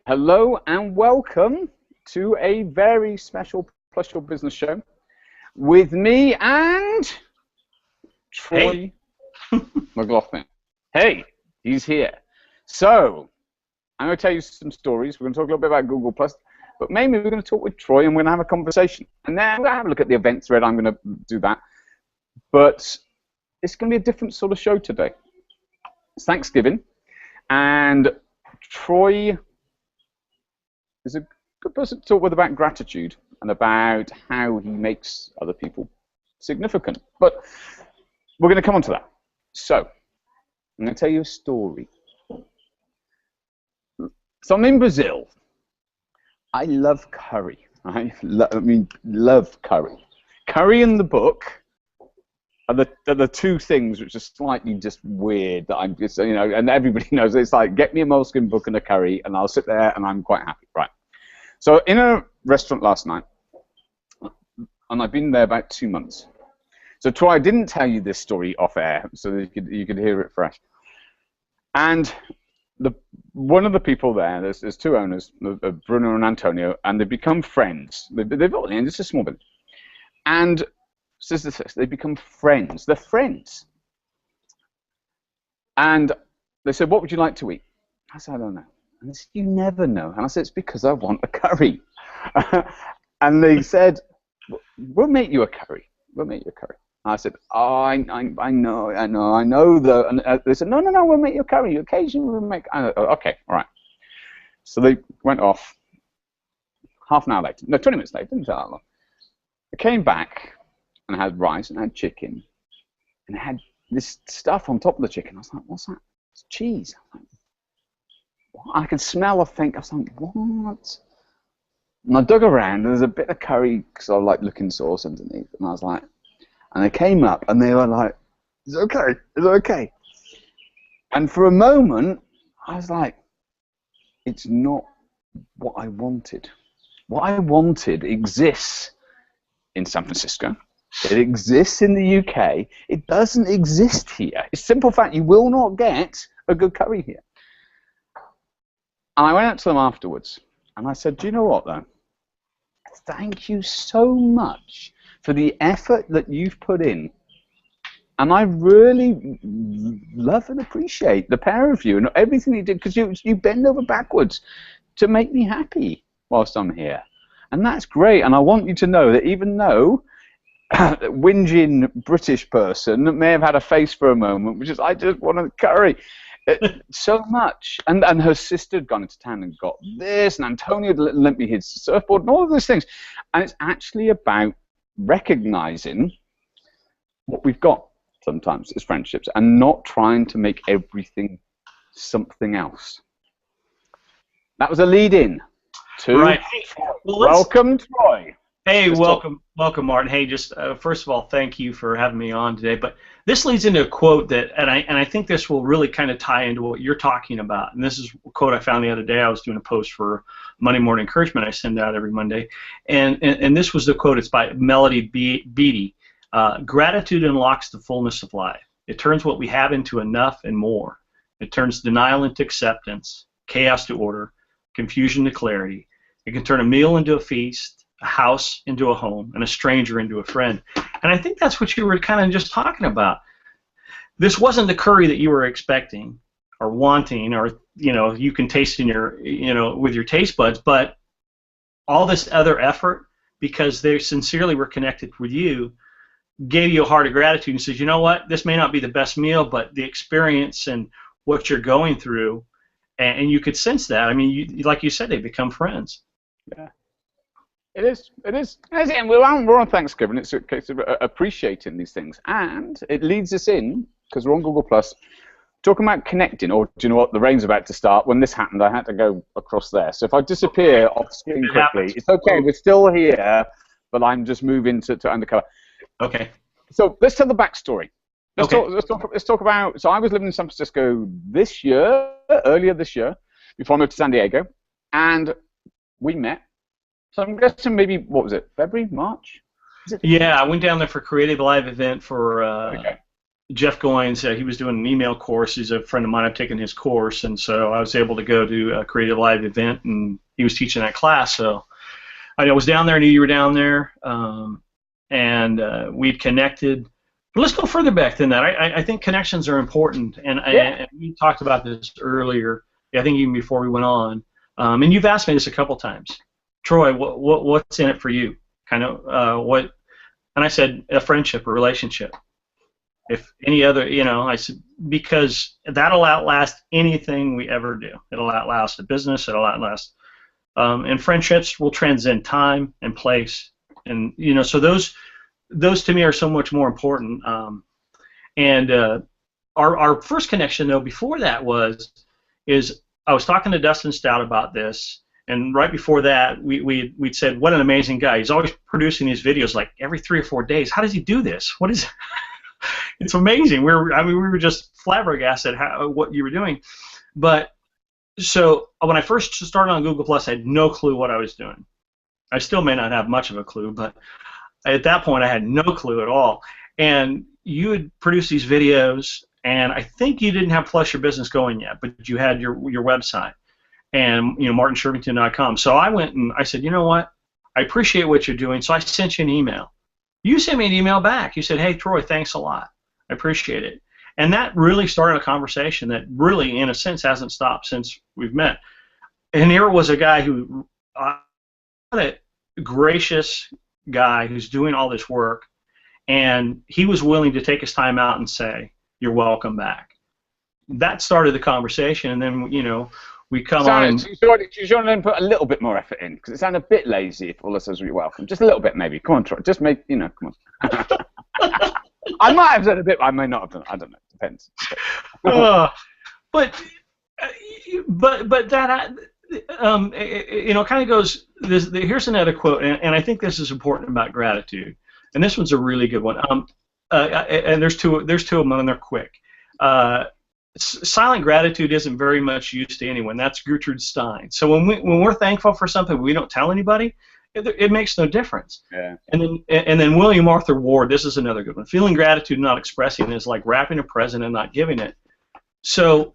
Hello and welcome to a very special Plus Your Business show with me and Troy McLaughlin. Hey, he's here. So, I'm going to tell you some stories. We're going to talk a little bit about Google Plus, but mainly we're going to talk with Troy and we're going to have a conversation. And then we're going to have a look at the event thread. I'm going to do that. But it's going to be a different sort of show today. It's Thanksgiving, and Troy is a good person to talk with about gratitude and about how he makes other people significant. But we're going to come on to that. So, I'm going to tell you a story. So I'm in Brazil. I love curry. I mean, love curry. Curry and the book are the two things which are slightly just weird that I'm just, you know, and everybody knows it's like, get me a moleskin book and a curry and I'll sit there and I'm quite happy. Right. So in a restaurant last night, and I've been there about 2 months. So Troy, I didn't tell you this story off air so that you could hear it fresh. And one of the people there, there's two owners, Bruno and Antonio, and they've become friends. They've all, and it's a small business. And they become friends. They're friends. And they said, what would you like to eat? I said, I don't know. And they said, you never know. And I said, it's because I want a curry. And they said, we'll make you a curry. We'll make you a curry. And I said, oh, I know though. And they said, no, we'll make you a curry. Occasionally we'll make, okay, all right. So they went off half an hour later. No, 20 minutes later, didn't take that long. I came back and I had rice and I had chicken. And it had this stuff on top of the chicken. I was like, what's that? It's cheese. I was like, what? I could smell a faint. I was like, what? And I dug around, and there's a bit of curry, because I like looking sauce underneath. And I was like, and they came up, and they were like, it's okay, it's okay. And for a moment, I was like, it's not what I wanted. What I wanted exists in San Francisco. It exists in the UK. It doesn't exist here. It's a simple fact, you will not get a good curry here. And I went out to them afterwards, and I said, do you know what, though? Thank you so much for the effort that you've put in. And I really love and appreciate the pair of you and everything you did, because you bend over backwards to make me happy whilst I'm here. And that's great. And I want you to know that even though whinging British person may have had a face for a moment, which is, I just want a curry. So much. And her sister had gone into town and got this, and Antonio had lent me his surfboard and all of those things. And it's actually about recognizing what we've got sometimes as friendships and not trying to make everything something else. That was a lead-in to right. Well, welcome, Troy. Hey, welcome, Martin. Hey, just first of all, thank you for having me on today. But this leads into a quote that, and I think this will really kind of tie into what you're talking about. And this is a quote I found the other day. I was doing a post for Monday Morning Encouragement I send out every Monday, and this was the quote. It's by Melody Beattie. Gratitude unlocks the fullness of life. It turns what we have into enough and more. It turns denial into acceptance, chaos to order, confusion to clarity. It can turn a meal into a feast, a house into a home, and a stranger into a friend. And I think that's what you were kind of just talking about. This wasn't the curry that you were expecting or wanting, or you can taste in your with your taste buds, but all this other effort, because they sincerely were connected with you, gave you a heart of gratitude and says, you know what, this may not be the best meal, but the experience and what you're going through, and you could sense that. I mean, like you said, they become friends. Yeah. It is. And we're on Thanksgiving. It's a case of appreciating these things. And it leads us in, because we're on Google+, talking about connecting. Or do you know what? The rain's about to start. When this happened, I had to go across there. So if I disappear off screen quickly, it's okay. We're still here, but I'm just moving to undercover. Okay. So let's tell the backstory. Let's talk about, so I was living in San Francisco earlier this year, before I moved to San Diego, and we met. So I'm guessing maybe, what was it, February, March? Yeah, I went down there for a Creative Live event for Jeff Goins, he was doing an email course. He's a friend of mine. I've taken his course, and so I was able to go to a Creative Live event, and he was teaching that class. So I was down there. I knew you were down there, and we'd connected. But let's go further back than that. I think connections are important, and, and we talked about this earlier. I think even before we went on, and you've asked me this a couple times, Troy. What's in it for you? Kind of what? And I said a friendship, a relationship. If any other, I said, because that'll outlast anything we ever do. It'll outlast the business. It'll outlast, and friendships will transcend time and place, and so those to me are so much more important. Our first connection though before that is I was talking to Dustin Stout about this, and right before that we'd said what an amazing guy. He's always producing these videos like every 3 or 4 days. How does he do this? What is It's amazing. We were just flabbergasted what you were doing. But so when I first started on Google Plus, I had no clue what I was doing. I still may not have much of a clue, but at that point I had no clue at all. And you would produce these videos, and I think you didn't have Plus Your Business going yet, but you had your website, and martinshervington.com. So I went and I said, you know what? I appreciate what you're doing. So I sent you an email. You sent me an email back. You said, hey, Troy, thanks a lot. I appreciate it. And that really started a conversation that really, in a sense, hasn't stopped since we've met. And here was a guy who, a gracious guy who's doing all this work, and he was willing to take his time out and say, you're welcome back. That started the conversation, and then, we come on. And you should then put a little bit more effort in, because it sounded a bit lazy if all it says you're welcome. Just a little bit, maybe. Come on, Troy. Just make, come on. I might have done a bit, I may not have done. I don't know. Depends. But that, kind of goes. Here's another quote, and I think this is important about gratitude. And this one's a really good one. And there's two of them, and they're quick. Silent gratitude isn't very much used to anyone. That's Gertrude Stein. So when we're thankful for something we don't tell anybody, it makes no difference. Yeah. And then William Arthur Ward, this is another good one. Feeling gratitude, not expressing it, is like wrapping a present and not giving it. So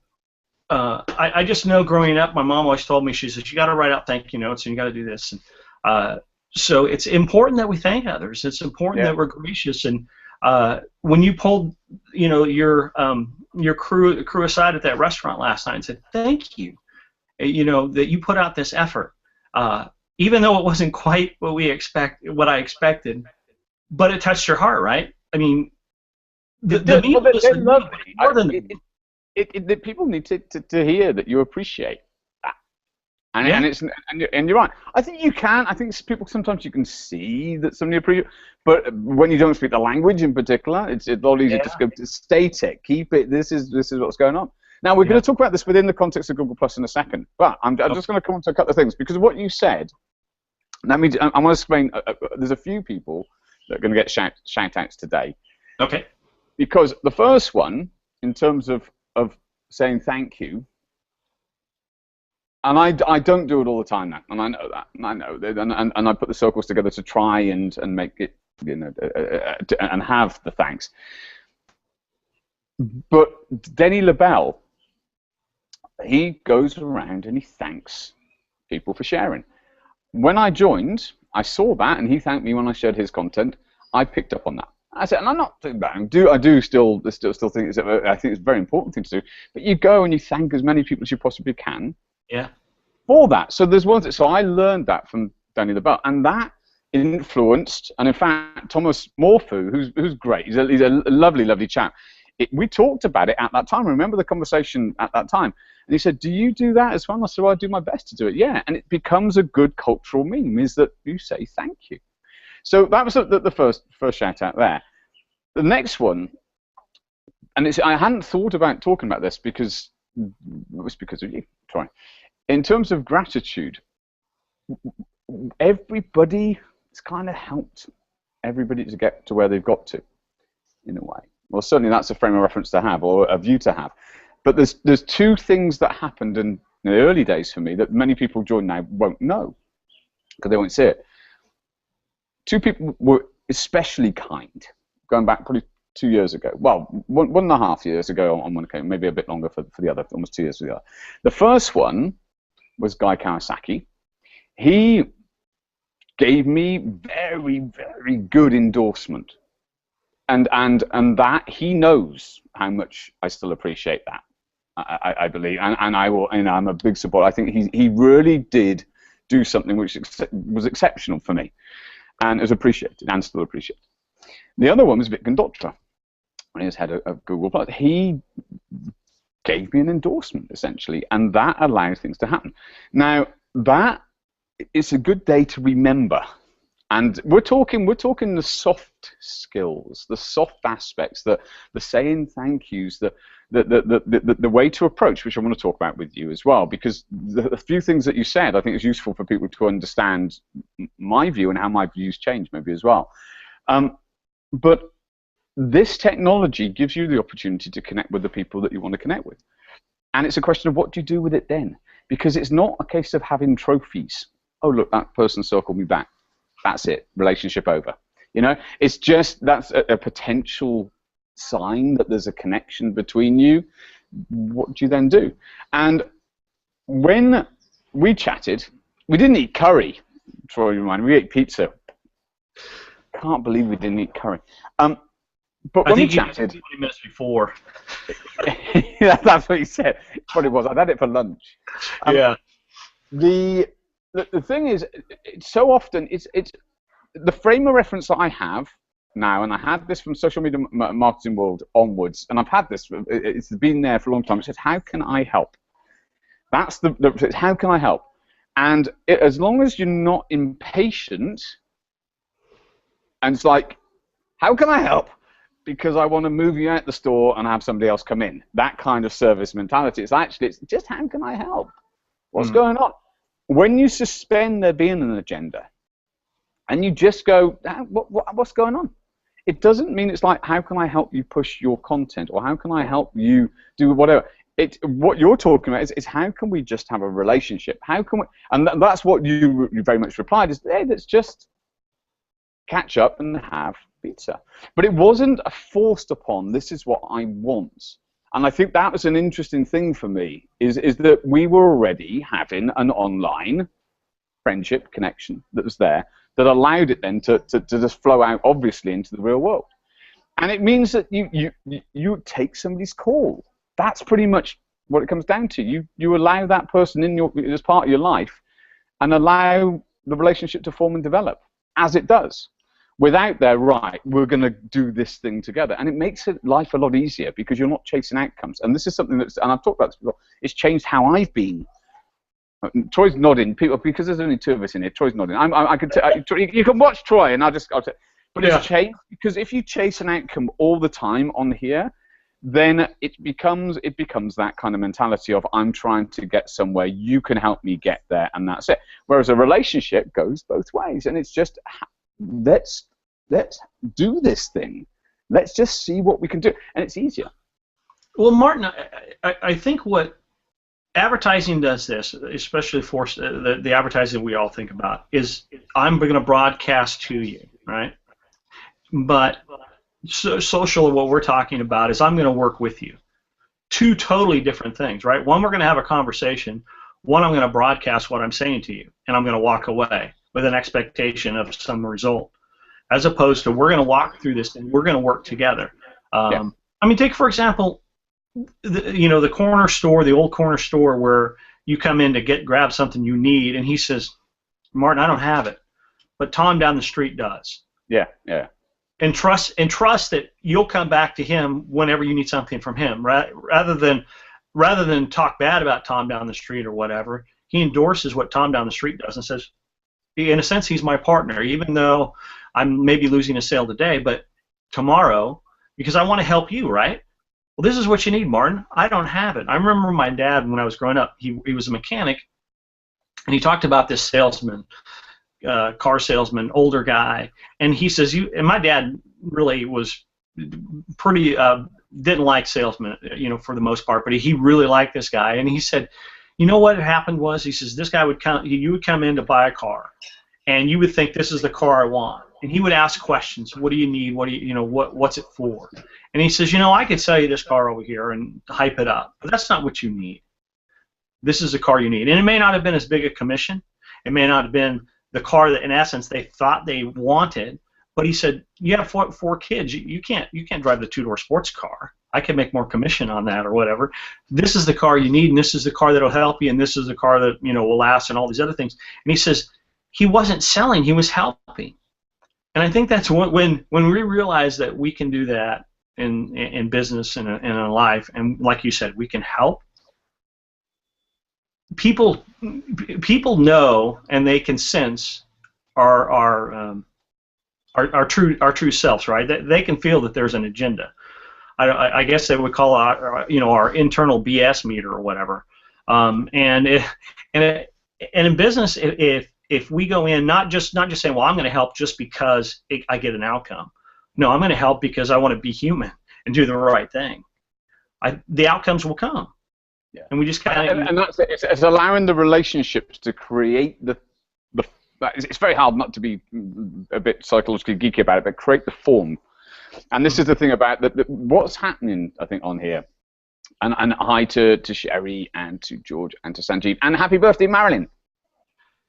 I just know growing up, my mom always told me, she says, you got to write out thank you notes and you got to do this. And so it's important that we thank others. It's important that we're gracious. And when you pulled, your crew aside at that restaurant last night and said, thank you, that you put out this effort, even though it wasn't quite what I expected, but it touched your heart, right? I mean, the people need to hear that you appreciate that, and you're right. I think you can. I think people sometimes you can see that somebody appreciates, but when you don't speak the language in particular, it's a lot easier to state it, keep it. This is what's going on. Now we're going to talk about this within the context of Google Plus in a second, but I'm just going to come on to a couple of things because of what you said. Let me. I want to explain. There's a few people that are going to get shout-outs today. Okay. Because the first one, in terms of saying thank you, and I don't do it all the time now, and I know that, and I know that, and I put the circles together to try and make it, and have the thanks. But Denny LaBelle, he goes around and he thanks people for sharing. When I joined, I saw that, and he thanked me when I shared his content. I picked up on that. I said, and I'm not doing that. I do still think it's a very important thing to do. But you go and you thank as many people as you possibly can. Yeah. For that. So there's one. So I learned that from Danny LaBelle, and that influenced. And in fact, Thomas Morphu, who's great. He's a lovely chap. We talked about it at that time. Remember the conversation at that time. And he said, do you do that as well? I said, well, I do my best to do it. Yeah. And it becomes a good cultural meme, is that you say thank you. So that was the first shout out there. The next one, and I hadn't thought about talking about this because it was because of you, Troy. In terms of gratitude, everybody has kind of helped everybody to get to where they've got to, in a way. Well, certainly that's a frame of reference to have, or a view to have. But there's two things that happened in the early days for me that many people join now won't know, because they won't see it. Two people were especially kind, going back probably 2 years ago. Well, 1.5 years ago on one occasion, maybe a bit longer for the other, almost 2 years for the other. The first one was Guy Kawasaki. He gave me very, very good endorsement. And that he knows how much I still appreciate that. I believe, and I will, and I'm a big supporter. I think he really did do something which was exceptional for me, and is appreciated and still appreciated. The other one was Vik Gundotra, when he was head of Google Plus. He gave me an endorsement essentially, and that allowed things to happen. Now that is a good day to remember. And we're talking the soft skills, the soft aspects, the saying thank yous, the way to approach, which I want to talk about with you as well, because the few things that you said, I think is useful for people to understand my view and how my views change maybe as well. But this technology gives you the opportunity to connect with the people that you want to connect with. And it's a question of what do you do with it then? Because it's not a case of having trophies. Oh, look, that person circled me back. That's it, relationship over. You know, it's just that's a potential sign that there's a connection between you. What do you then do? And when we chatted, we didn't eat curry. Troy reminded me, we ate pizza. Can't believe we didn't eat curry. But when we chatted, 20 minutes before. Yeah, that's what he said. Probably was. I'd had it for lunch. Yeah. The thing is, it's so often it's the frame of reference that I have now, and I had this from social media marketing world onwards, and I've had this. It's been there for a long time. It says, "How can I help?" That's it's how can I help? And as long as you're not impatient, and it's like, how can I help? Because I want to move you out the store and have somebody else come in. That kind of service mentality. It's just how can I help? What's going on? When you suspend there being an agenda, and you just go, what's going on? It doesn't mean it's like, how can I help you push your content, or how can I help you do whatever. What you're talking about is how can we just have a relationship? How can we? And that's what you very much replied is, hey, let's just catch up and have pizza. But it wasn't a forced upon. This is what I want. And I think that was an interesting thing for me, is that we were already having an online friendship connection that was there that allowed it then to just flow out, obviously, into the real world. And it means that you take somebody's call. That's pretty much what it comes down to. You allow that person as part of your life and allow the relationship to form and develop as it does. Without their right, we're going to do this thing together. And it makes life a lot easier because you're not chasing outcomes. And this is something and I've talked about this before, it's changed how I've been. Troy's nodding, people, because there's only two of us in here. Troy's nodding. I could you can watch Troy, and I'll say, but it's changed because if you chase an outcome all the time on here, then it becomes that kind of mentality of I'm trying to get somewhere, you can help me get there, and that's it. Whereas a relationship goes both ways, and it's just let's do this thing. Let's just see what we can do, and it's easier. Well, Martin, I think what advertising does this, especially for the advertising we all think about, is I'm going to broadcast to you, right? But social, what we're talking about is I'm going to work with you. Two totally different things, right? One, we're going to have a conversation. One, I'm going to broadcast what I'm saying to you, and I'm going to walk away with an expectation of some result, as opposed to we're going to walk through this and we're going to work together. I mean, take for example, the corner store, the old corner store where you come in to grab something you need, and he says, Martin, I don't have it, but Tom down the street does. Yeah. And trust that you'll come back to him whenever you need something from him, right? Rather than talk bad about Tom down the street or whatever, he endorses what Tom down the street does and says, in a sense, he's my partner, even though I'm maybe losing a sale today, but tomorrow, because I want to help you, right? Well, this is what you need, Martin. I don't have it. I remember my dad, when I was growing up, he was a mechanic, and he talked about this salesman, car salesman, older guy, and he says, and my dad really was pretty, didn't like salesmen, for the most part, but he really liked this guy, and he said, you know what happened was, he says, this guy you would come in to buy a car, and you would think, this is the car I want. and he would ask questions. What do you need? What do you know? What's it for? And he says, I could sell you this car over here and hype it up, but that's not what you need. This is the car you need, and it may not have been as big a commission. It may not have been the car that, in essence, they thought they wanted. But he said, you have four kids. You can't drive the two-door sports car. I can make more commission on that or whatever. This is the car you need, and this is the car that'll help you, and this is the car that will last, and all these other things. And he says he wasn't selling; he was helping. And I think that's when we realize that we can do that in business and in life, and like you said, we can help. People know and they can sense our true selves, right? They can feel that there's an agenda. I guess they would call our internal BS meter or whatever. And in business, if we go in not just saying, well, I'm going to help just because I get an outcome. No, I'm going to help because I want to be human and do the right thing. The outcomes will come. Yeah. And we just kind of... And that's it. It's allowing the relationships to create the... It's very hard not to be a bit psychologically geeky about it, but create the form. And this is the thing about what's happening, I think, on here. And hi to Sherry and to George and to Sanjeev. And happy birthday, Marilyn.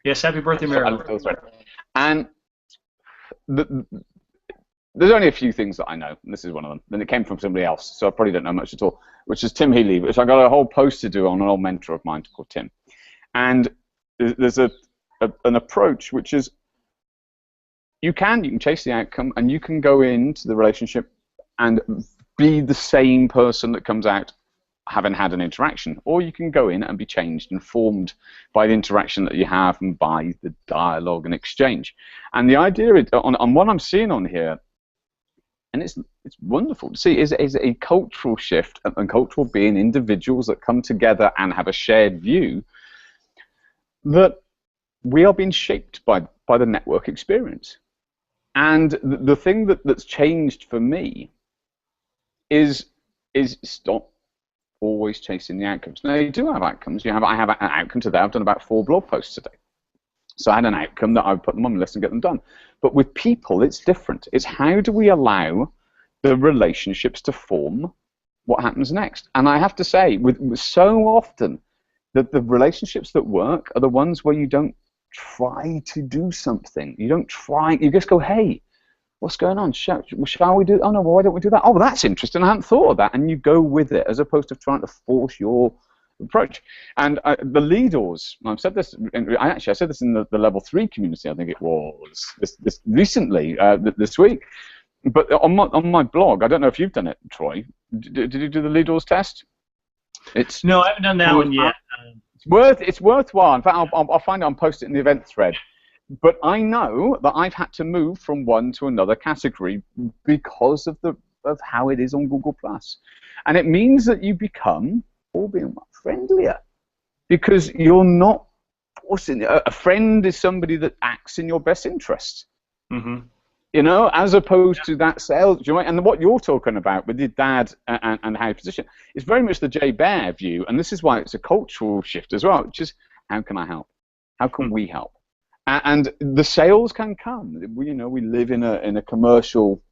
Yes, happy birthday, Marilyn. And there's only a few things that I know, and this is one of them. And it came from somebody else, so I probably don't know much at all, which is Tim Healy, which I got a whole post to do on an old mentor of mine called Tim. And there's an approach which is you can chase the outcome, and you can go into the relationship and be the same person that comes out having had an interaction, or you can go in and be changed and formed by the interaction that you have and by the dialogue and exchange. And the idea is, on what I'm seeing on here, and it's wonderful to see, is a cultural shift and cultural being, individuals that come together and have a shared view, that we are being shaped by the network experience. And the thing that's changed for me is stop always chasing the outcomes. Now, you do have outcomes. I have an outcome today. I've done about 4 blog posts today. So I had an outcome that I would put them on the list and get them done. But with people, it's different. It's how do we allow the relationships to form what happens next? And I have to say, with so often, that the relationships that work are the ones where you don't try to do something. You don't try. You just go, hey, what's going on? Shall we do? Oh no, well, why don't we do that? Oh, well, that's interesting. I hadn't thought of that. And you go with it, as opposed to trying to force your approach. And the leaders, I've said this. I said this in the level 3 community. I think it was this recently, this week. But on my blog, I don't know if you've done it, Troy. Did you do the leaders test? No, I haven't done that one yet. It's worthwhile. In fact, I'll find it. I'll post it in the event thread. But I know that I've had to move from one to another category because of how it is on Google+. And it means that you become, all being friendlier, because you're not forcing. A friend is somebody that acts in your best interest. Mm-hmm. As opposed to that sales. And what you're talking about with your dad and how you position, it's very much the Jay Bear view, and this is why it's a cultural shift as well, which is, how can I help? How can we help? And the sales can come. We live in a commercial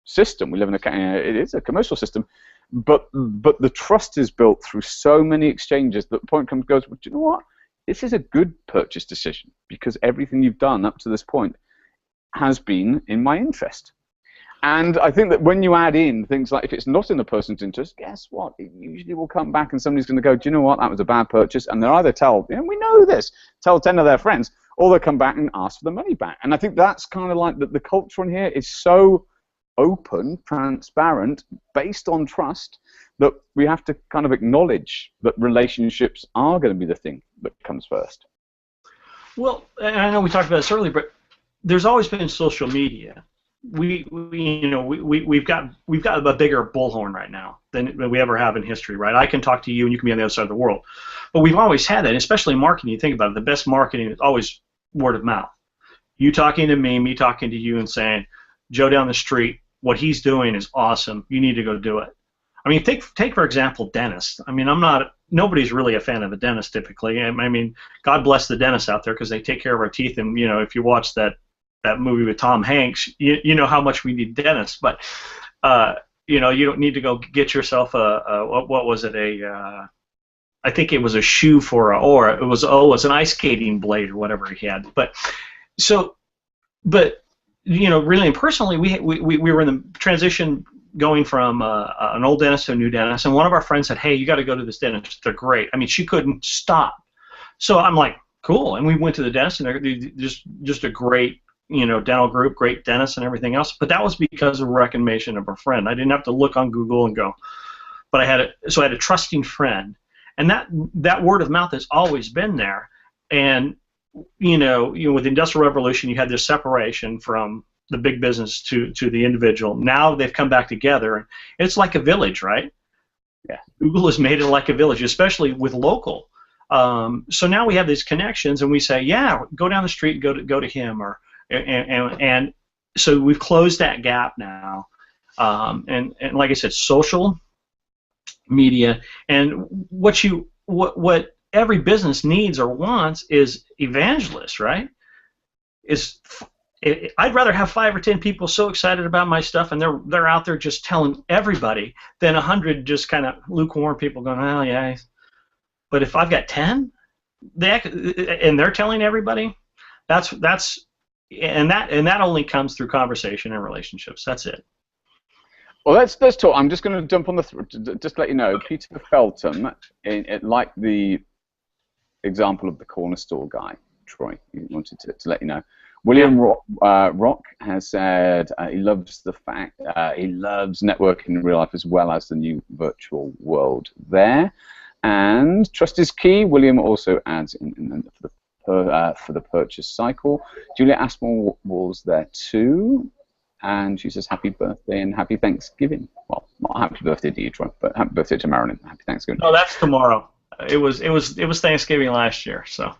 system. We live in it is a commercial system, but the trust is built through so many exchanges that the point goes, well, do you know what? This is a good purchase decision because everything you've done up to this point has been in my interest. And I think that when you add in things like, if it's not in the person's interest, guess what? It usually will come back and somebody's going to go, do you know what? That was a bad purchase. And they'll either we know this, tell 10 of their friends, or they'll come back and ask for the money back. And I think that's kind of like the culture in here is so open, transparent, based on trust, that we have to kind of acknowledge that relationships are going to be the thing that comes first. Well, and I know we talked about this earlier, but there's always been social media. We've got a bigger bullhorn right now than we ever have in history, right? I can talk to you and you can be on the other side of the world, but we've always had that, especially in marketing. You think about it, the best marketing is always word of mouth. You talking to me talking to you, and saying, Joe down the street, what he's doing is awesome. You need to go do it. I mean, take for example, dentists. I mean, nobody's really a fan of a dentist typically. I mean, God bless the dentists out there because they take care of our teeth. And if you watch that that movie with Tom Hanks, you know how much we need dentists, but you know, you don't need to go get yourself what was it, I think it was a shoe for or it was an ice skating blade or whatever he had. But you know, really and personally, we were in the transition going from an old dentist to a new dentist, and one of our friends said, "Hey, you got to go to this dentist. They're great." I mean, she couldn't stop. So I'm like, "Cool," and we went to the dentist, and they're just a great, you know, dental group, great dentist and everything else. But that was because of a recommendation of a friend. I didn't have to look on Google and go, but I had a trusting friend, and that word of mouth has always been there. And you know, with the Industrial Revolution, you had this separation from the big business to the individual. Now they've come back together, and it's like a village, right? Yeah. Google has made it like a village, especially with local. So now we have these connections, and we say, yeah, go down the street and go to him, or and so we've closed that gap now. And like I said, social media, and what every business needs or wants is evangelists, right? I'd rather have 5 or 10 people so excited about my stuff, and they're out there just telling everybody, than 100 just kind of lukewarm people going, "Oh yeah." But if I've got 10, and they're telling everybody, and that only comes through conversation and relationships. That's it. Well, let's talk. I'm just going to jump on just to let you know, okay. Peter Feltham, like the example of the corner store guy, Troy, he wanted to let you know. William Rock has said he loves the fact he loves networking in real life as well as the new virtual world there. And trust is key. William also adds in for the purchase cycle. Julia Aspel was there too, and she says happy birthday and happy Thanksgiving. Well, not happy birthday to you, Troy, but happy birthday to Marilyn. Happy Thanksgiving. Oh, that's tomorrow. It was Thanksgiving last year, so.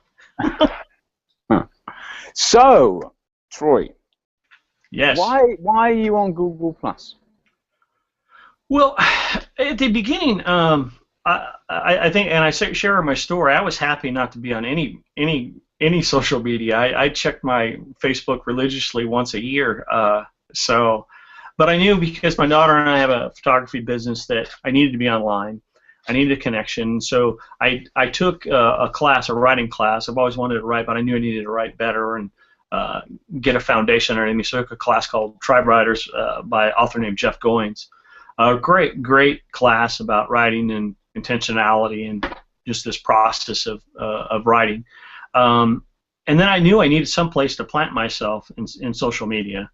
So, Troy. Yes. Why are you on Google Plus? Well, at the beginning, I think, and I share my story. I was happy not to be on any social media. I checked my Facebook religiously once a year. But I knew, because my daughter and I have a photography business, that I needed to be online. I needed a connection. So I took a class, a writing class. I've always wanted to write, but I knew I needed to write better and get a foundation underneath me. So I took a class called Tribe Writers by an author named Jeff Goins. A great class about writing and intentionality and just this process of writing. And then I knew I needed some place to plant myself in social media.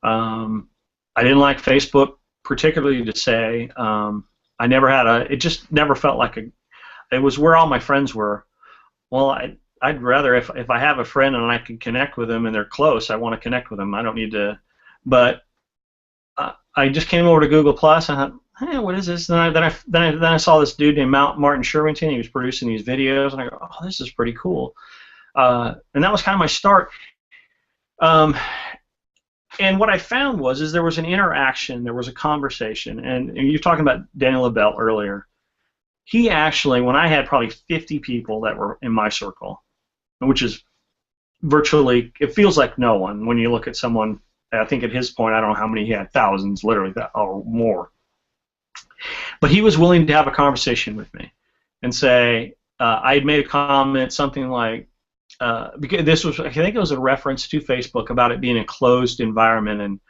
I didn't like Facebook particularly to say. I never had it just never felt like it was where all my friends were. Well, I'd rather, if I have a friend and I can connect with them and they're close, I want to connect with them. I don't need to, but I just came over to Google Plus and I thought, hey, what is this? And then I saw this dude named Martin Shervington. He was producing these videos, and I go, oh, this is pretty cool. And that was kind of my start. And what I found is there was an interaction, there was a conversation, and you're talking about Daniel LaBelle earlier. He actually, when I had probably 50 people that were in my circle, which is virtually, it feels like no one when you look at someone. I think at his point, I don't know how many he had, thousands, literally, or more. But he was willing to have a conversation with me and say, I had made a comment, something like, because this was, I think it was a reference to Facebook about it being a closed environment, and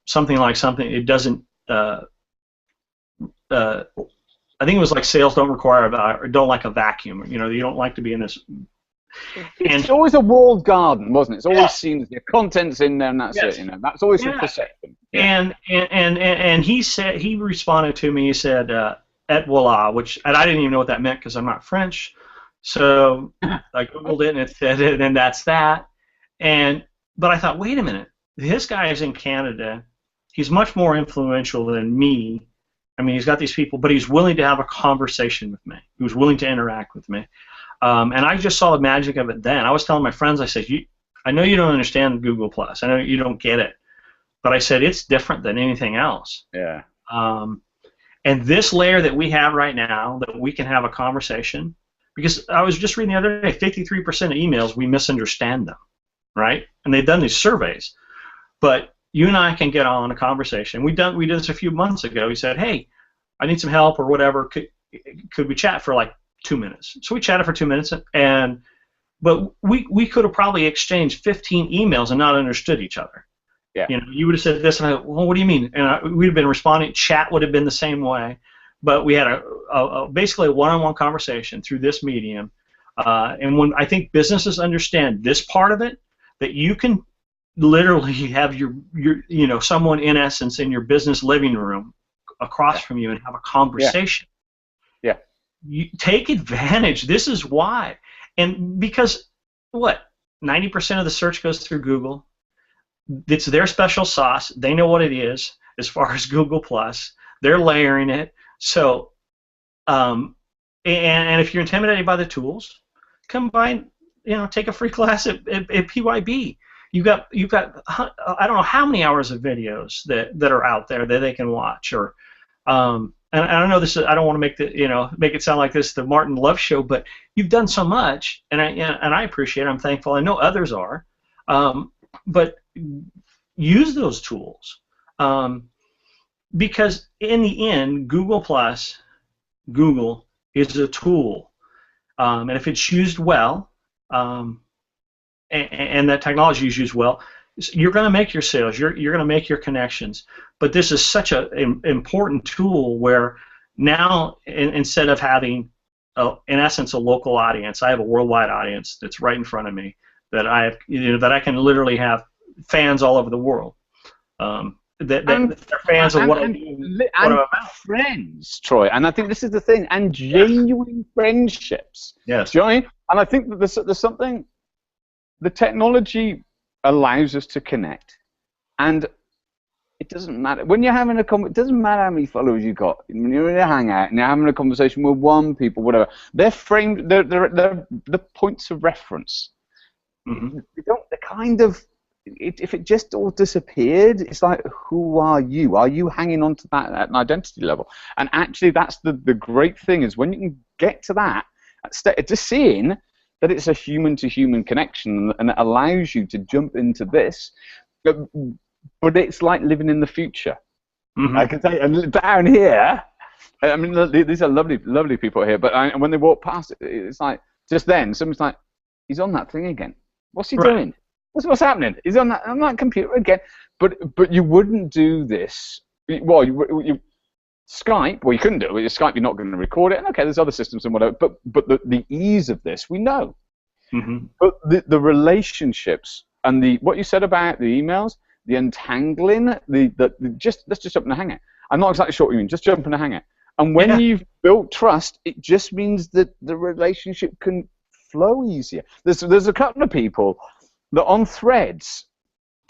something it doesn't, I think it was like sales don't require or don't like a vacuum. You know, you don't like to be in this. It's always a walled garden, wasn't it? It's always seen as your content's in there and that's it. You know, that's always the perception. Yeah. And he responded to me. He said, "Et voila," and I didn't even know what that meant because I'm not French. So I googled it and it said it, and that's that. But I thought, wait a minute, this guy is in Canada. He's much more influential than me. I mean, he's got these people, but he's willing to have a conversation with me. He was willing to interact with me. And I just saw the magic of it then. I was telling my friends, I said, I know you don't understand Google+. I know you don't get it. But I said, it's different than anything else. Yeah. And this layer that we have right now, that we can have a conversation, because I was just reading the other day, 53% of emails, we misunderstand them. right? And they've done these surveys. But you and I can get on a conversation. We did this a few months ago. He said, hey, I need some help or whatever. Could we chat for like 2 minutes? So we chatted for 2 minutes, but we could have probably exchanged 15 emails and not understood each other. Yeah. You know, you would have said this, and well, what do you mean? And we'd have been responding. Chat would have been the same way, but we had basically a one-on-one conversation through this medium. And when I think businesses understand this part of it, that you can literally have your someone in essence in your business living room across from you and have a conversation. Yeah. You take advantage. This is why. And because what? 90% of the search goes through Google. It's their special sauce. They know what it is as far as Google Plus. They're layering it. So, and if you're intimidated by the tools, come by, take a free class at PYB. You've got I don't know how many hours of videos that are out there that they can watch. Or and I don't know this. I don't want to make it sound like this the Martin Love Show, but you've done so much, and I appreciate it. I'm thankful. I know others are. But use those tools because in the end, Google is a tool, and if it's used well, and that technology is used well, you're going to make your sales. You're going to make your connections. But this is such an important tool where now instead of having, in essence, a local audience, I have a worldwide audience that's right in front of me. That I have, that I can literally have fans all over the world. That they're fans of what I do. And friends, Troy. And I think this is the thing. And genuine friendships. Yes. Do you know what I mean? And I think that there's something. The technology allows us to connect, and it doesn't matter when you're having it doesn't matter how many followers you got. When you're in a hangout and you're having a conversation with one people, whatever, they're framed. They're the points of reference. Mm-hmm. They're kind of, if it just all disappeared, it's like, who are you? Are you hanging on to that at an identity level? And actually, that's the great thing is when you can get to that, just seeing that it's a human-to-human connection, and it allows you to jump into this. But it's like living in the future. Mm-hmm. I can tell you, and down here, I mean, these are lovely, lovely people here. But when they walk past, it's like just then, someone's like, he's on that thing again. What's he doing? What's happening? He's on that computer again. But you wouldn't do this. Well, you Skype. Well, you couldn't do it. With Skype, you're not going to record it. And okay, there's other systems and whatever. But the ease of this, we know. Mm-hmm. But the relationships and what you said about the emails, the untangling, let's just jump in a hangout. I'm not exactly sure what you mean. Just jump in a hangout. And when you've built trust, it just means that the relationship can flow easier. There's a couple of people that on Threads,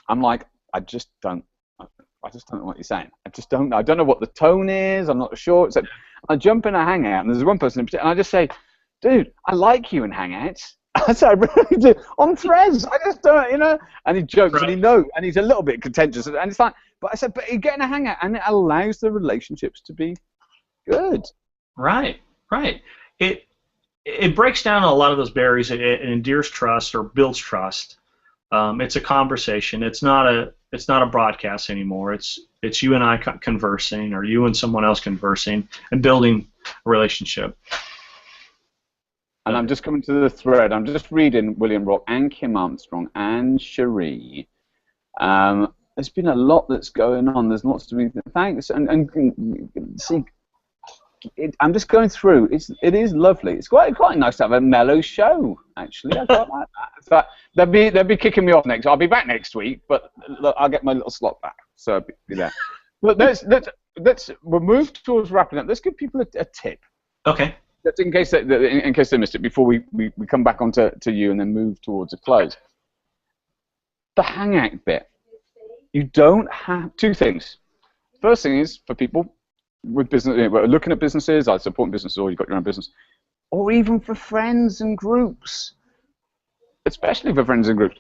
I'm like, I just don't know what you're saying. I don't know what the tone is. I'm not sure. Except I jump in a hangout, and there's one person in particular, and I just say, dude, I like you in hangouts. I said, I really do. On Threads, I just don't, And he jokes, and he knows, and he's a little bit contentious, and it's like, but I said, but you get in a hangout, and it allows the relationships to be good. Right. It breaks down a lot of those barriers. It endears trust or builds trust. It's a conversation. It's not a broadcast anymore. It's you and I conversing, or you and someone else conversing, and building a relationship. And I'm just coming to the thread. I'm just reading William Rock and Kim Armstrong and Cherie. There's been a lot that's going on. There's lots to be. Thanks. And see, I'm just going through. It is lovely. It's quite nice to have a mellow show, actually. I quite like that. So they'll be kicking me off next. I'll be back next week, but look, I'll get my little slot back. So I'll be there. But we'll move towards wrapping up. Let's give people a tip. Okay. Just in case they missed it, before we come back on to you and then move towards a close. The hangout bit. You don't have two things. First thing is for people with business, looking at businesses, either supporting businesses or you've got your own business, or even for friends and groups, especially for friends and groups.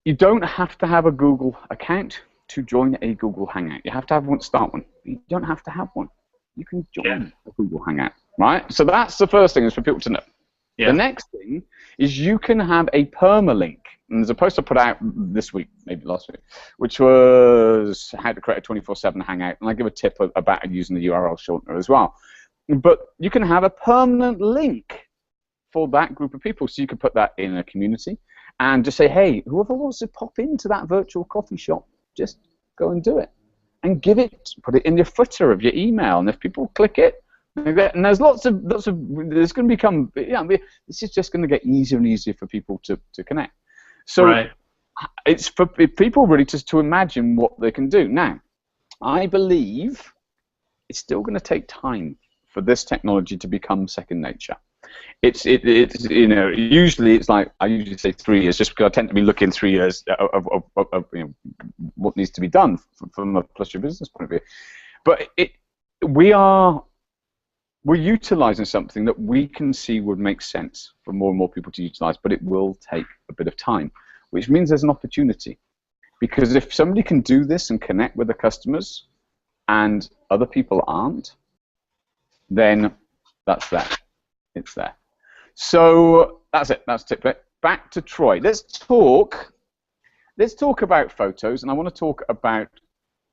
You don't have to have a Google account to join a Google Hangout. You have to have one, start one. You don't have to have one. You can join a Google Hangout, right? So that's the first thing is for people to know. Yeah. The next thing is you can have a permalink And there's a post I put out this week, maybe last week, which was how to create a 24/7 Hangout, and I give a tip about using the URL shortener as well. But you can have a permanent link for that group of people, so you could put that in a community and just say, hey, whoever wants to pop into that virtual coffee shop, just go and do it, and put it in your footer of your email, and if people click it, and there's there's going to become, this is just going to get easier and easier for people to connect. So right. It's for people really to imagine what they can do. Now, I believe it's still going to take time for this technology to become second nature. It's usually it's like, I usually say 3 years, just because I tend to be looking 3 years of what needs to be done from a pleasure business point of view. But we're utilizing something that we can see would make sense for more and more people to utilize, but it will take a bit of time, which means there's an opportunity. Because if somebody can do this and connect with the customers and other people aren't, then that's there. It's there. So that's it. That's tip. Back to Troy. Let's talk about photos, and I want to talk about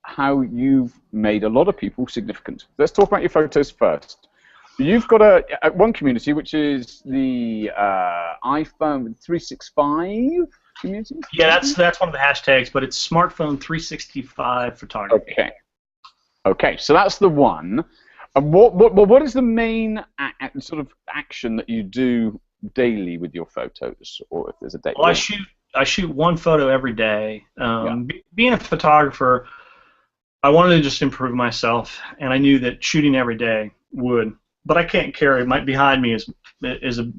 how you've made a lot of people significant. Let's talk about your photos first. You've got one community, which is the iPhone 365 community. Yeah, that's one of the hashtags, but it's SmartPhone365 Photography. Okay. So that's the one. And what is the main sort of action that you do daily with your photos, or if there's a day? Well, I shoot one photo every day. Being a photographer, I wanted to just improve myself, and I knew that shooting every day would. But I can't carry. Behind me is a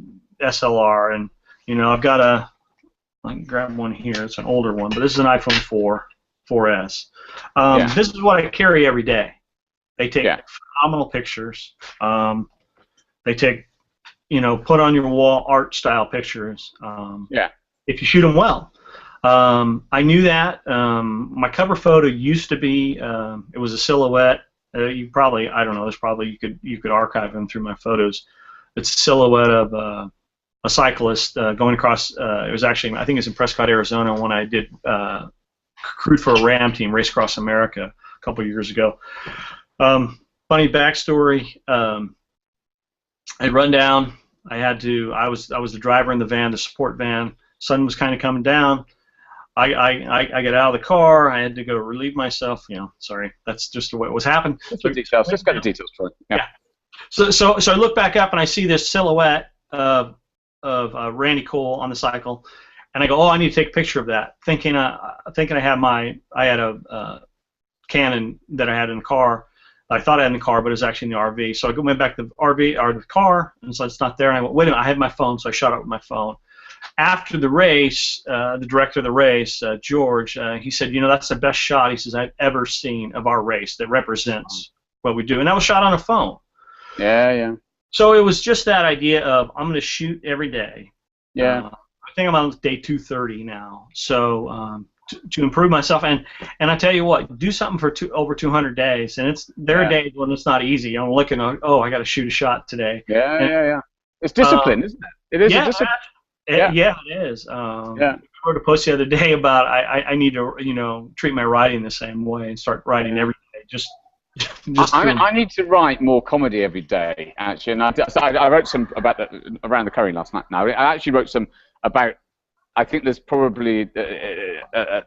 SLR, and I've got I can grab one here. It's an older one, but this is an iPhone 4S. This is what I carry every day. They take phenomenal pictures. They take, put on your wall art style pictures. If you shoot them well. I knew that. My cover photo used to be, it was a silhouette. You probably, I don't know, there's probably, you could archive them through my photos. It's a silhouette of a cyclist going across, it was actually, I think it's in Prescott, Arizona, when I did, crewed for a RAM team, Race Across America, a couple of years ago. Funny backstory, I'd run down, I was the driver in the van, the support van, sun was kind of coming down. I get out of the car. I had to go relieve myself. Sorry, that's just the way it was happening. Just the details. Just got the details, Troy. Yeah. So I look back up and I see this silhouette of Randy Cole on the cycle, and I go, oh, I need to take a picture of that. Thinking I had a Canon that I had in the car. I thought I had in the car, but it was actually in the RV. So I went back to the RV or the car, and so it's not there. And I went, wait a minute, I had my phone, so I shot it with my phone. After the race, the director of the race, George, he said, that's the best shot, he says, I've ever seen of our race that represents what we do. And that was shot on a phone. Yeah. So it was just that idea of, I'm going to shoot every day. Yeah. I think I'm on day 230 now. So to improve myself. And I tell you what, do something for over 200 days. And there are days when it's not easy. I'm looking, I got to shoot a shot today. Yeah. It's discipline, isn't it? It is a discipline. Yeah, it is. I wrote a post the other day about I need to treat my writing the same way and start writing every day. I need to write more comedy every day, actually. And I wrote some about around the curry last night. Now I actually wrote some about. I think there's probably. And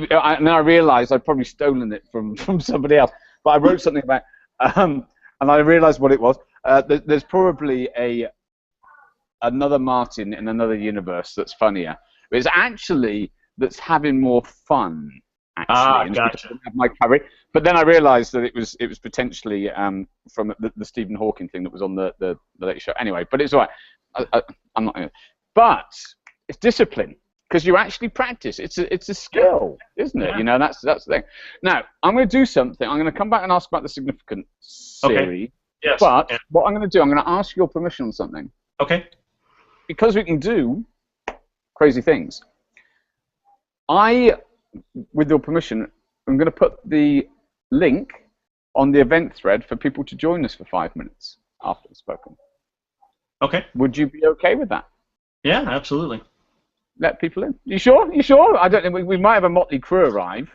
then I realised I'd probably stolen it from somebody else. But I wrote something about, and I realised what it was. There's probably another Martin in another universe that's funnier. It's actually that's having more fun. Actually, gotcha. My curry. But then I realised that it was potentially from the Stephen Hawking thing that was on the Late Show. Anyway, but it's all right. I'm not. But it's discipline because you actually practice. It's a skill, isn't it? Yeah. That's the thing. Now I'm going to do something. I'm going to come back and ask about the significant series. Okay. Yes. But what I'm going to do, I'm going to ask your permission on something. Okay. Because we can do crazy things. With your permission, I'm going to put the link on the event thread for people to join us for 5 minutes after it's spoken. Okay. Would you be okay with that? Yeah, absolutely. let people in. You sure? You sure? I don't know. We might have a motley crew arrive.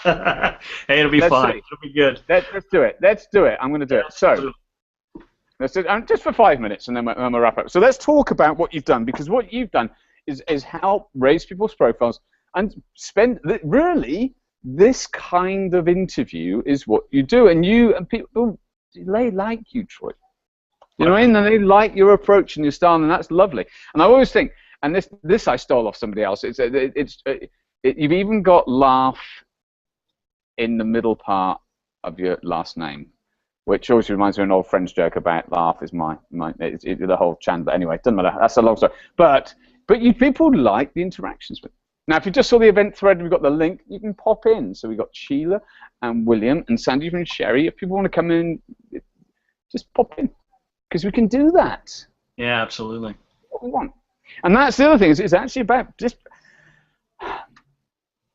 Hey, it'll be fine. It'll be good. Let's do it. Let's do it. I'm going to do it. So, let's do it, just for 5 minutes, and then we'll wrap up. So let's talk about what you've done, because what you've done is help raise people's profiles and spend really this kind of interview is what you do, and people they like you, Troy. You know what I mean? And they like your approach and your style, and that's lovely. And I always think, and this I stole off somebody else. You've even got laugh in the middle part of your last name, which always reminds me of an old French joke about laugh is the whole chant. But anyway, it doesn't matter. That's a long story. But people like the interactions with. Now, if you just saw the event thread, we've got the link. You can pop in. So we've got Sheila and William and Sandy and Sherry. If people want to come in, just pop in, because we can do that. Yeah, absolutely. What we want. And that's the other thing. It's actually about just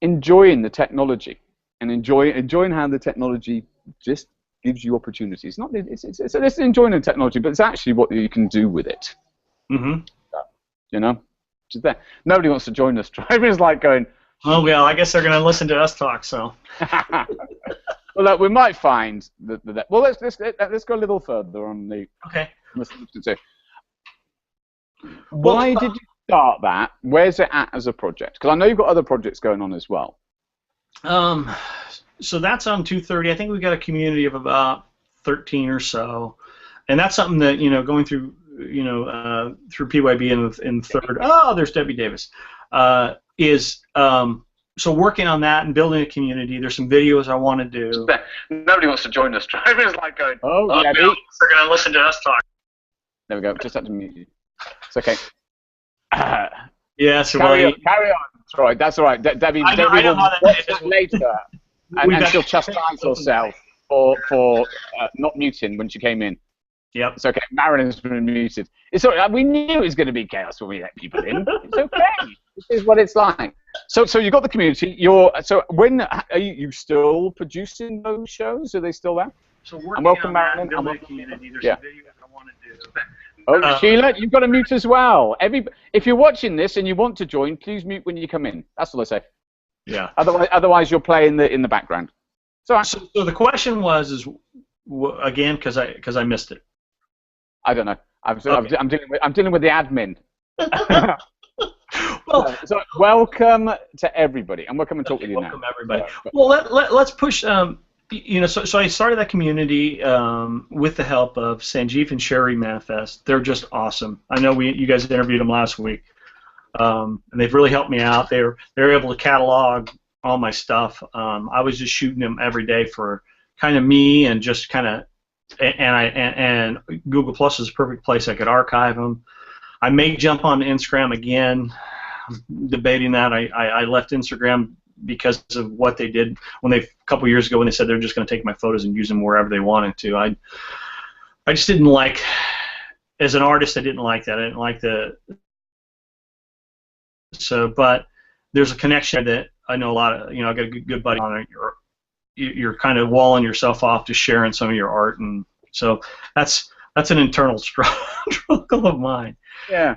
enjoying the technology and enjoying how the technology just gives you opportunities. It's enjoying the technology, but it's actually what you can do with it. Mm-hmm. You know, just there. Nobody wants to join us. Everyone's like going, oh well, I guess they're going to listen to us talk. So. Well, look, we might find that. Well, let's go a little further on the. Okay. Why did you start that? Where's it at as a project? Because I know you've got other projects going on as well. So that's on 230. I think we've got a community of about 13 or so, and that's something that going through through PYB in third. Oh, there's Debbie Davis. So working on that and building a community. There's some videos I want to do. Nobody wants to join us. Everyone's like going, oh, Debbie. They're going to listen to us talk. There we go. Just had to mute you. It's okay. Yeah, so carry on, Troy. That's all right. Debbie will watch that later, and she'll chastise herself for not muting when she came in. Yep. It's okay. Marilyn's been muted. It's all right. We knew it was going to be chaos when we let people in. It's okay. This is what it's like. So you got the community. When are you still producing those shows? Are they still there? So and welcome, Marilyn. Building a community. There's some videos I want to do. Oh, Sheila, you've got to mute as well. If you're watching this and you want to join, please mute when you come in. That's all I say. Yeah. Otherwise you'll play in the background. So the question was again, because I missed it. I don't know. I'm dealing with the admin. Well, so welcome to everybody, and we'll come and talk with you now. Welcome everybody. Well, let's push. So I started that community with the help of Sanjeev and Sherry Manifest. They're just awesome. I know you guys interviewed them last week, and they've really helped me out. They're able to catalog all my stuff. I was just shooting them every day for kind of me and just kind of, and Google Plus is a perfect place I could archive them. I may jump on Instagram again. I'm debating that. I left Instagram because of what they did a couple years ago when they said they're just going to take my photos and use them wherever they wanted to. I just didn't like, as an artist, I didn't like that. I didn't like but there's a connection that I know a lot of, I got a good buddy on it. You're kind of walling yourself off to sharing some of your art, and so that's an internal struggle of mine. Yeah.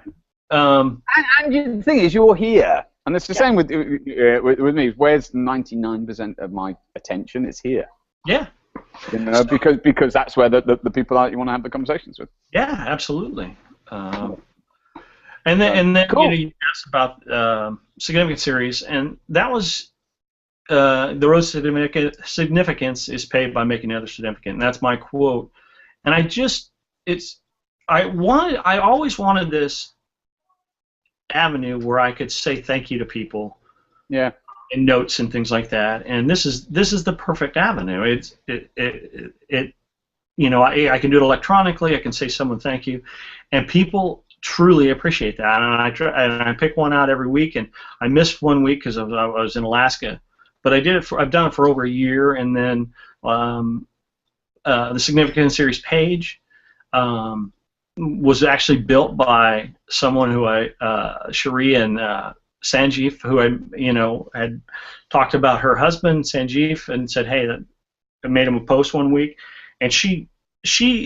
And the thing is, you're here. And it's the same with me. Where's 99% of my attention? It's here. Yeah. Because that's where the people are that you want to have the conversations with. Yeah, absolutely. And then cool. You asked about significant series, and that was the road to significance is paved by making others significant, and that's my quote. And I always wanted this avenue where I could say thank you to people, and notes and things like that. And this is the perfect avenue. I can do it electronically. I can say someone thank you, and people truly appreciate that. And I pick one out every week. And I missed 1 week because I was in Alaska, but I've done it for over a year. And then the Significant Series page was actually built by someone who Cherie and Sanjeev, who I had talked about her husband Sanjeev, and said, hey, I made him a post 1 week, and she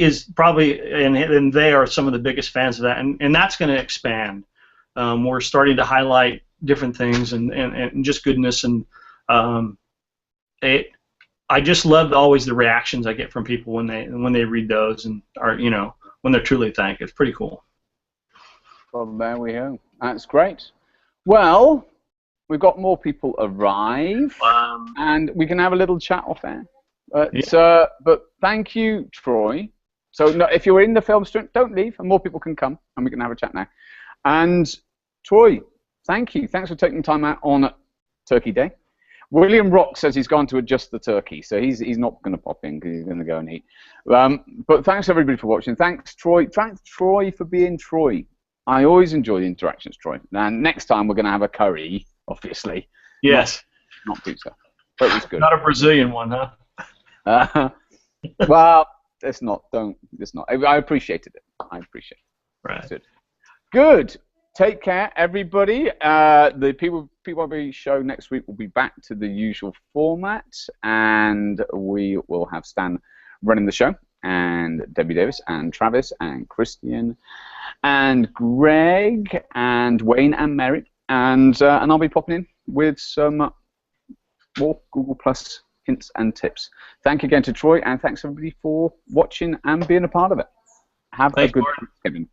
is probably, and they are some of the biggest fans of that, and that's going to expand. we're starting to highlight different things and just goodness, and I just love always the reactions I get from people when they read those and are when they're truly thanked. It's pretty cool. Well, there we go. That's great. Well, we've got more people arrive, and we can have a little chat off air. But thank you, Troy. So no, if you're in the film stream, don't leave, and more people can come, and we can have a chat now. And Troy, thank you. Thanks for taking time out on Turkey Day. William Rock says he's gone to adjust the turkey, so he's not going to pop in because he's going to go and eat. But thanks everybody for watching. Thanks Troy. Thanks Troy for being Troy. I always enjoy the interactions, Troy. And next time we're going to have a curry, obviously. Yes. Not pizza. But it was good. Not a Brazilian one, huh? Well, it's not. It's not. I appreciated it. I appreciate it. Right. Good. Good. Take care, everybody. The PYB show next week will be back to the usual format, and we will have Stan running the show, and Debbie Davis, and Travis, and Christian, and Greg, and Wayne, and Mary, and I'll be popping in with some more Google Plus hints and tips. Thank you again to Troy, and thanks everybody for watching and being a part of it. Have a good Thanksgiving.